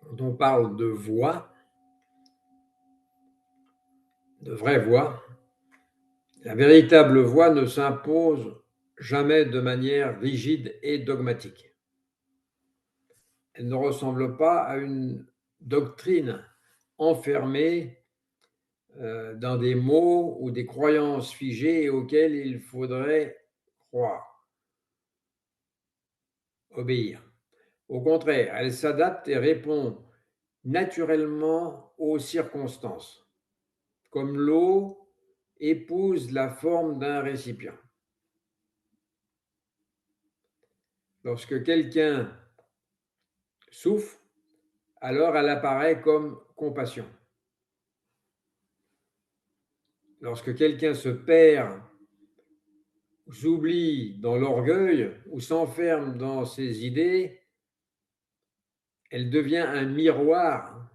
Quand on parle de voix, de vraie voix, la véritable voix ne s'impose jamais de manière rigide et dogmatique. Elle ne ressemble pas à une doctrine enfermée dans des mots ou des croyances figées auxquelles il faudrait croire, obéir. Au contraire, elle s'adapte et répond naturellement aux circonstances, comme l'eau épouse la forme d'un récipient. Lorsque quelqu'un souffre, alors elle apparaît comme compassion. Lorsque quelqu'un se perd, s'oublie dans l'orgueil ou s'enferme dans ses idées, elle devient un miroir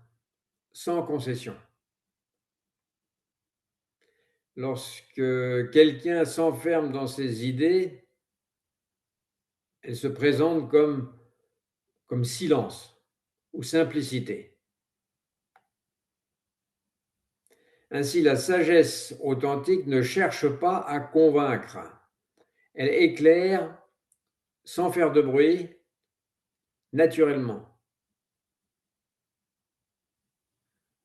sans concession. Lorsque quelqu'un s'enferme dans ses idées, elle se présente comme silence ou simplicité. Ainsi, la sagesse authentique ne cherche pas à convaincre. Elle éclaire sans faire de bruit, naturellement.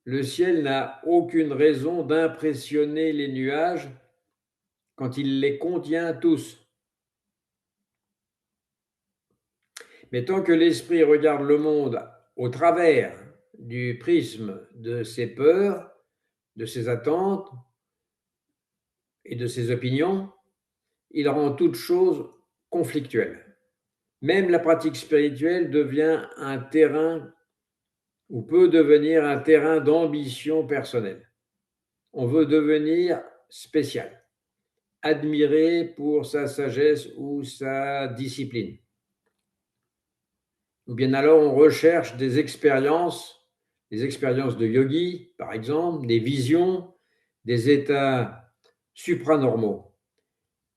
Le ciel n'a aucune raison d'impressionner les nuages quand il les contient tous. Mais tant que l'esprit regarde le monde au travers du prisme de ses peurs, de ses attentes et de ses opinions, il rend toute chose conflictuelle. Même la pratique spirituelle devient un terrain ou peut devenir un terrain d'ambition personnelle. On veut devenir spécial, admiré pour sa sagesse ou sa discipline. Ou bien alors on recherche des expériences de yogi, par exemple, des visions, des états supranormaux.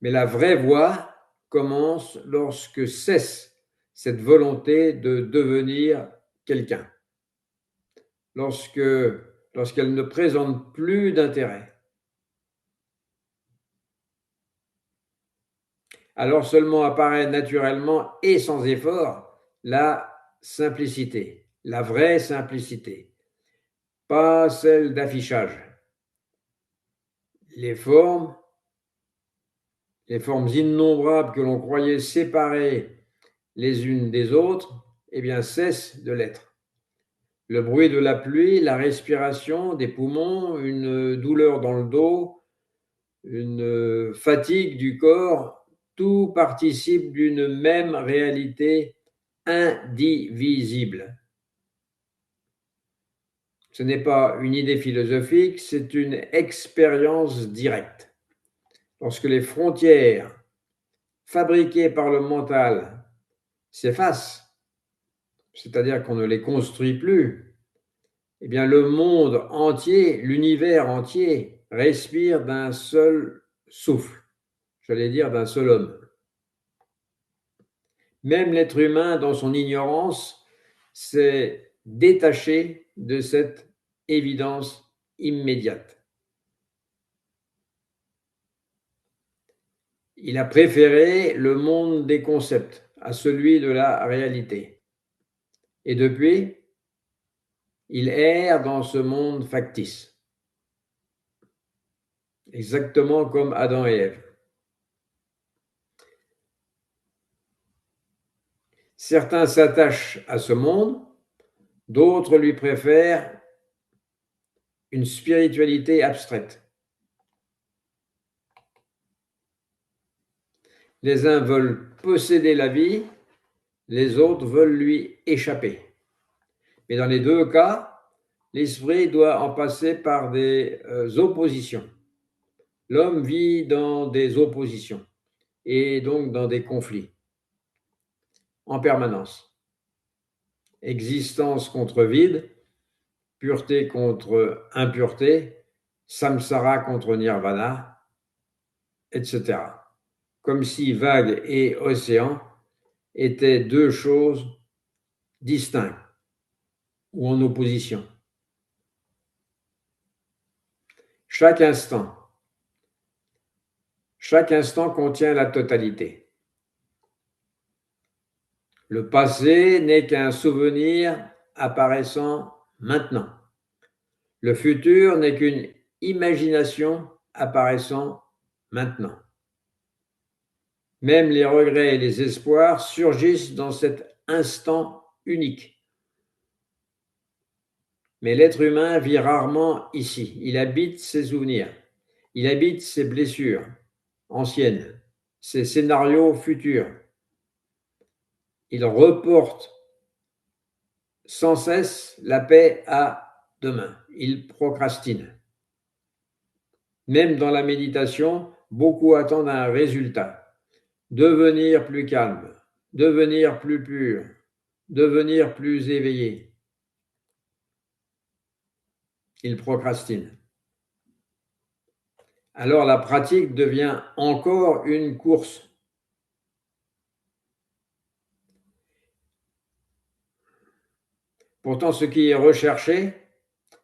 Mais la vraie voie commence lorsque cesse cette volonté de devenir quelqu'un, lorsqu'elle ne présente plus d'intérêt. Alors seulement apparaît naturellement et sans effort la simplicité, la vraie simplicité, pas celle d'affichage. Les formes innombrables que l'on croyait séparées les unes des autres, eh bien, cessent de l'être. Le bruit de la pluie, la respiration des poumons, une douleur dans le dos, une fatigue du corps, tout participe d'une même réalité indivisible. Ce n'est pas une idée philosophique, c'est une expérience directe. Lorsque les frontières fabriquées par le mental s'effacent, c'est-à-dire qu'on ne les construit plus, eh bien le monde entier, l'univers entier, respire d'un seul souffle, j'allais dire d'un seul homme. Même l'être humain, dans son ignorance, s'est détaché de cette évidence immédiate. Il a préféré le monde des concepts à celui de la réalité. Et depuis, il erre dans ce monde factice, exactement comme Adam et Ève. Certains s'attachent à ce monde, d'autres lui préfèrent une spiritualité abstraite. Les uns veulent posséder la vie, les autres veulent lui échapper. Mais dans les deux cas, l'esprit doit en passer par des oppositions. L'homme vit dans des oppositions et donc dans des conflits en permanence. Existence contre vide, pureté contre impureté, samsara contre nirvana, etc. Comme si vague et océan étaient deux choses distinctes. ou en opposition. Chaque instant contient la totalité. Le passé n'est qu'un souvenir apparaissant maintenant. Le futur n'est qu'une imagination apparaissant maintenant. Même les regrets et les espoirs surgissent dans cet instant unique. Mais l'être humain vit rarement ici. Il habite ses souvenirs. Il habite ses blessures anciennes, ses scénarios futurs. Il reporte sans cesse la paix à demain. Il procrastine. Même dans la méditation, beaucoup attendent un résultat. Devenir plus calme, devenir plus pur, devenir plus éveillé. Il procrastine. Alors la pratique devient encore une course. Pourtant, ce qui est recherché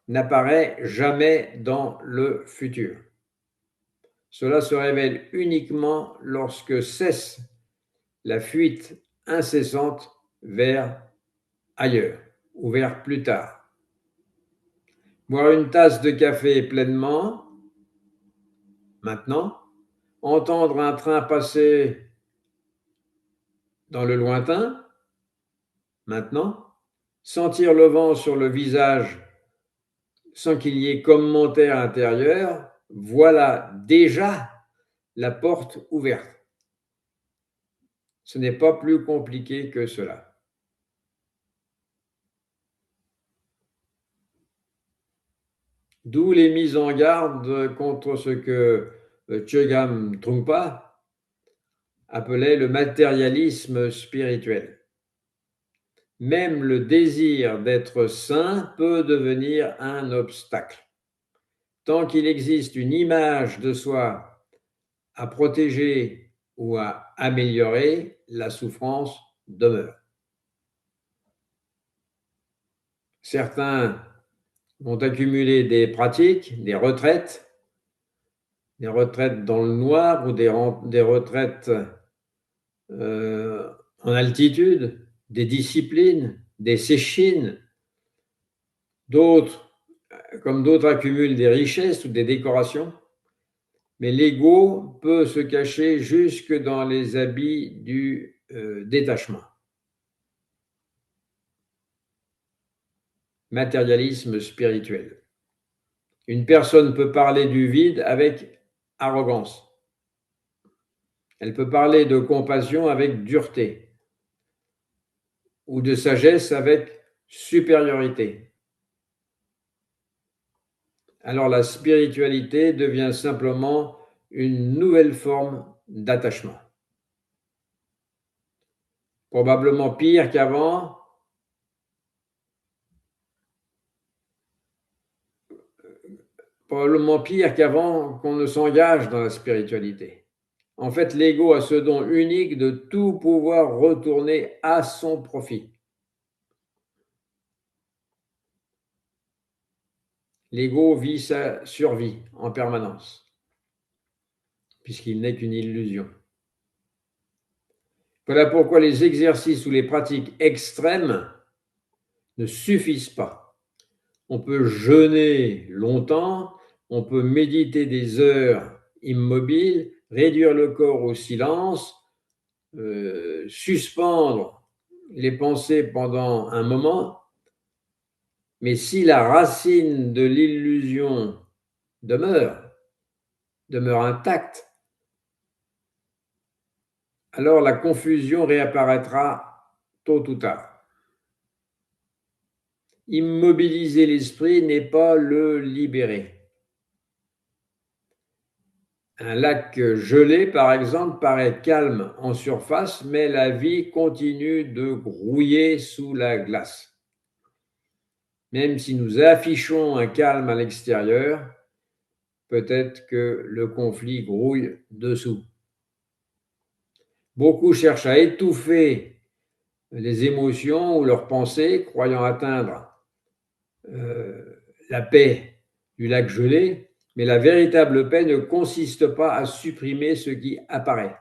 n'apparaît jamais dans le futur. Cela se révèle uniquement lorsque cesse la fuite incessante vers ailleurs ou vers plus tard. Boire une tasse de café pleinement, maintenant, entendre un train passer dans le lointain, maintenant, sentir le vent sur le visage sans qu'il y ait commentaire intérieur, voilà déjà la porte ouverte. Ce n'est pas plus compliqué que cela. D'où les mises en garde contre ce que Chögyam Trungpa appelait le matérialisme spirituel. Même le désir d'être saint peut devenir un obstacle. Tant qu'il existe une image de soi à protéger ou à améliorer, la souffrance demeure. Certains vont accumuler des pratiques, des retraites dans le noir ou des retraites en altitude, des disciplines, des séchines. D'autres, comme d'autres, accumulent des richesses ou des décorations. Mais l'ego peut se cacher jusque dans les habits du détachement. Matérialisme spirituel. Une personne peut parler du vide avec arrogance. Elle peut parler de compassion avec dureté ou de sagesse avec supériorité. Alors la spiritualité devient simplement une nouvelle forme d'attachement. Probablement pire qu'avant, qu'on ne s'engage dans la spiritualité. En fait, l'ego a ce don unique de tout pouvoir retourner à son profit. L'ego vit sa survie en permanence, puisqu'il n'est qu'une illusion. Voilà pourquoi les exercices ou les pratiques extrêmes ne suffisent pas. On peut jeûner longtemps, on peut méditer des heures immobiles, réduire le corps au silence, suspendre les pensées pendant un moment, mais si la racine de l'illusion demeure intacte, alors la confusion réapparaîtra tôt ou tard. Immobiliser l'esprit n'est pas le libérer. Un lac gelé, par exemple, paraît calme en surface, mais la vie continue de grouiller sous la glace. Même si nous affichons un calme à l'extérieur, peut-être que le conflit grouille dessous. Beaucoup cherchent à étouffer les émotions ou leurs pensées, croyant atteindre la paix du lac gelé, mais la véritable paix ne consiste pas à supprimer ce qui apparaît.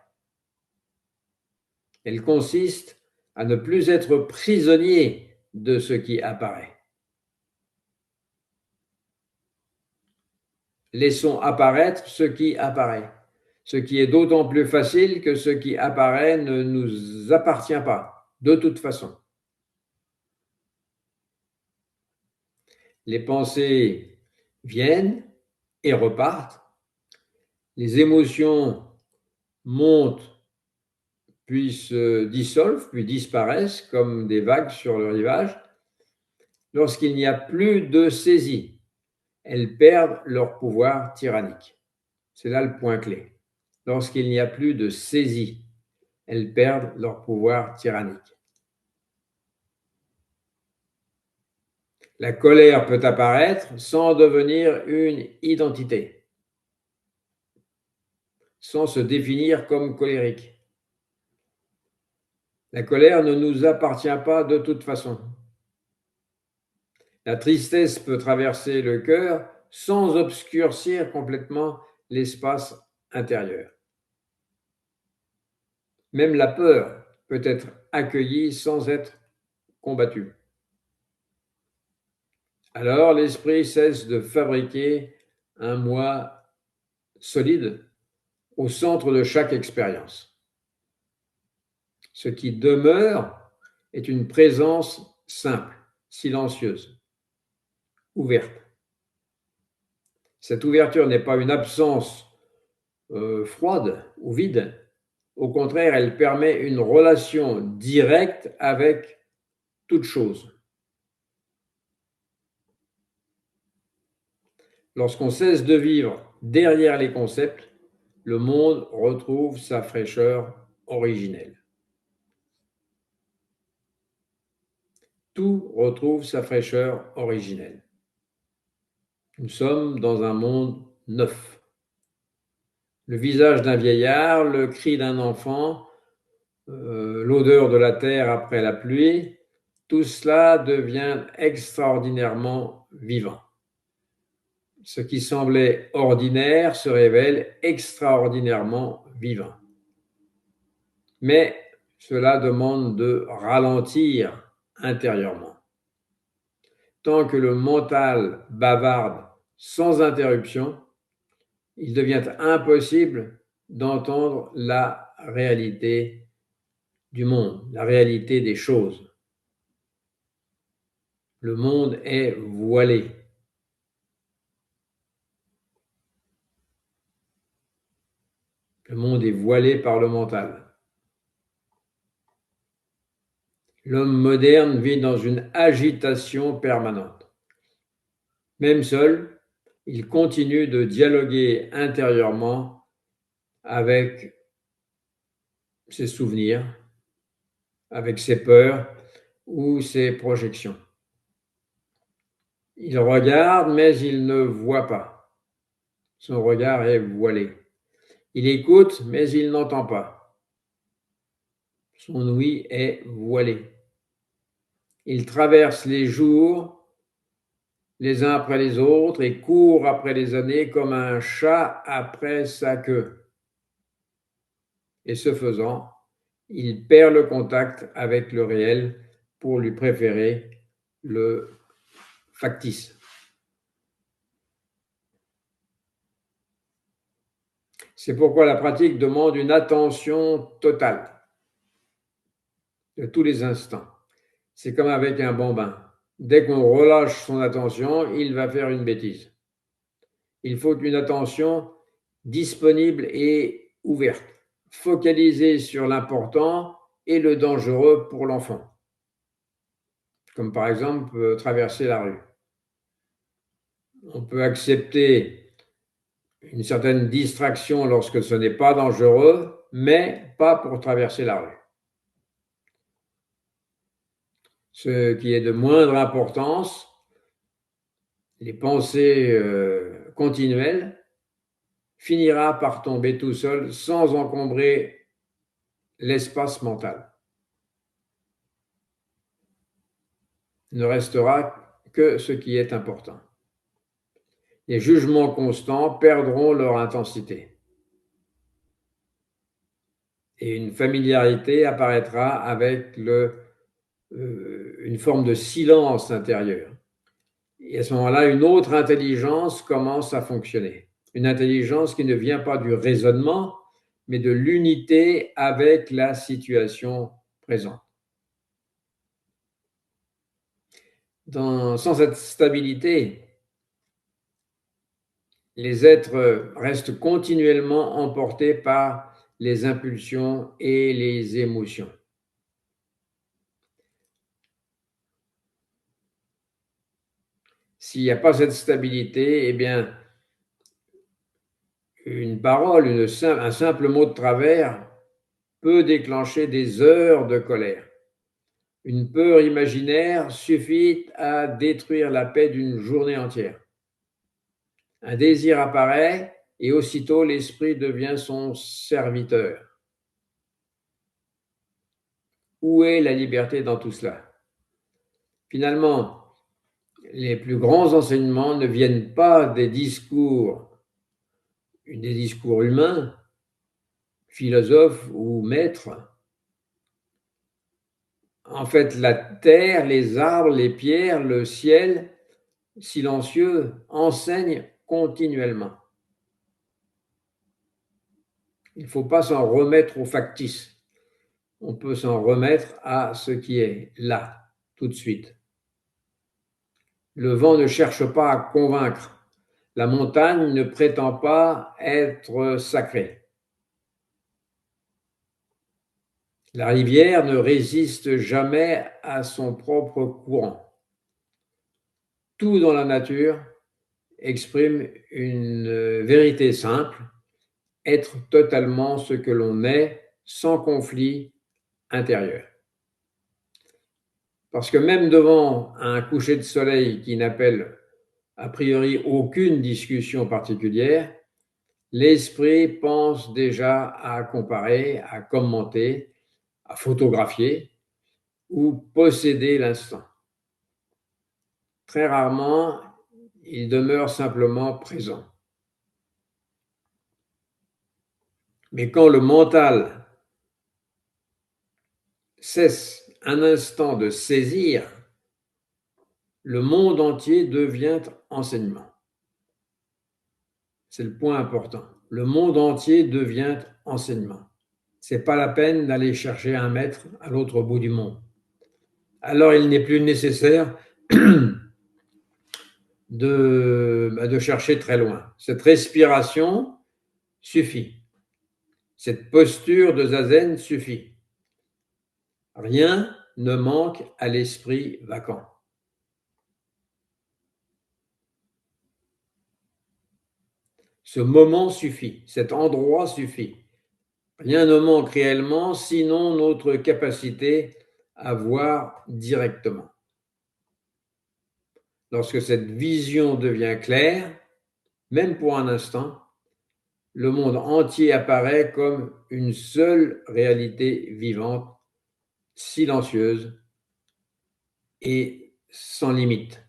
Elle consiste à ne plus être prisonnier de ce qui apparaît. Laissons apparaître ce qui apparaît, ce qui est d'autant plus facile que ce qui apparaît ne nous appartient pas, de toute façon. Les pensées viennent et repartent, les émotions montent, puis se dissolvent, puis disparaissent comme des vagues sur le rivage. Lorsqu'il n'y a plus de saisie, elles perdent leur pouvoir tyrannique. C'est là le point clé. Lorsqu'il n'y a plus de saisie, elles perdent leur pouvoir tyrannique. La colère peut apparaître sans devenir une identité, sans se définir comme colérique. La colère ne nous appartient pas de toute façon. La tristesse peut traverser le cœur sans obscurcir complètement l'espace intérieur. Même la peur peut être accueillie sans être combattue. Alors l'esprit cesse de fabriquer un moi solide au centre de chaque expérience. Ce qui demeure est une présence simple, silencieuse, ouverte. Cette ouverture n'est pas une absence froide ou vide. Au contraire, elle permet une relation directe avec toute chose. Lorsqu'on cesse de vivre derrière les concepts, le monde retrouve sa fraîcheur originelle. Tout retrouve sa fraîcheur originelle. Nous sommes dans un monde neuf. Le visage d'un vieillard, le cri d'un enfant, l'odeur de la terre après la pluie, tout cela devient extraordinairement vivant. Ce qui semblait ordinaire se révèle extraordinairement vivant. Mais cela demande de ralentir intérieurement. Tant que le mental bavarde sans interruption, il devient impossible d'entendre la réalité du monde, la réalité des choses. Le monde est voilé. Le monde est voilé par le mental. L'homme moderne vit dans une agitation permanente. Même seul, il continue de dialoguer intérieurement avec ses souvenirs, avec ses peurs ou ses projections. Il regarde, mais il ne voit pas. Son regard est voilé. Il écoute, mais il n'entend pas. Son ouïe est voilé. Il traverse les jours les uns après les autres et court après les années comme un chat après sa queue. Et ce faisant, il perd le contact avec le réel pour lui préférer le factice. C'est pourquoi la pratique demande une attention totale de tous les instants. C'est comme avec un bambin. Dès qu'on relâche son attention, il va faire une bêtise. Il faut une attention disponible et ouverte, focalisée sur l'important et le dangereux pour l'enfant. Comme par exemple traverser la rue. On peut accepter une certaine distraction lorsque ce n'est pas dangereux, mais pas pour traverser la rue. Ce qui est de moindre importance, les pensées continuelles, finira par tomber tout seul sans encombrer l'espace mental. Il ne restera que ce qui est important. Les jugements constants perdront leur intensité. Et une familiarité apparaîtra avec une forme de silence intérieur. Et à ce moment-là, une autre intelligence commence à fonctionner. Une intelligence qui ne vient pas du raisonnement, mais de l'unité avec la situation présente. Sans cette stabilité, les êtres restent continuellement emportés par les impulsions et les émotions. S'il n'y a pas cette stabilité, eh bien, une parole, un simple mot de travers peut déclencher des heures de colère. Une peur imaginaire suffit à détruire la paix d'une journée entière. Un désir apparaît et aussitôt l'esprit devient son serviteur. Où est la liberté dans tout cela? Finalement, les plus grands enseignements ne viennent pas des discours humains, philosophes ou maîtres. En fait, la terre, les arbres, les pierres, le ciel, silencieux, enseignent continuellement. Il ne faut pas s'en remettre au factice. On peut s'en remettre à ce qui est là, tout de suite. Le vent ne cherche pas à convaincre. La montagne ne prétend pas être sacrée. La rivière ne résiste jamais à son propre courant. Tout dans la nature exprime une vérité simple, être totalement ce que l'on est, sans conflit intérieur. Parce que même devant un coucher de soleil qui n'appelle a priori aucune discussion particulière, l'esprit pense déjà à comparer, à commenter, à photographier ou posséder l'instant. Très rarement, il demeure simplement présent. Mais quand le mental cesse un instant de saisir, le monde entier devient enseignement. C'est le point important. Le monde entier devient enseignement. Ce n'est pas la peine d'aller chercher un maître à l'autre bout du monde. Alors il n'est plus nécessaire de chercher très loin. Cette respiration suffit. Cette posture de zazen suffit. Rien ne manque à l'esprit vacant. Ce moment suffit, cet endroit suffit. Rien ne manque réellement, sinon notre capacité à voir directement. Lorsque cette vision devient claire, même pour un instant, le monde entier apparaît comme une seule réalité vivante, silencieuse et sans limite.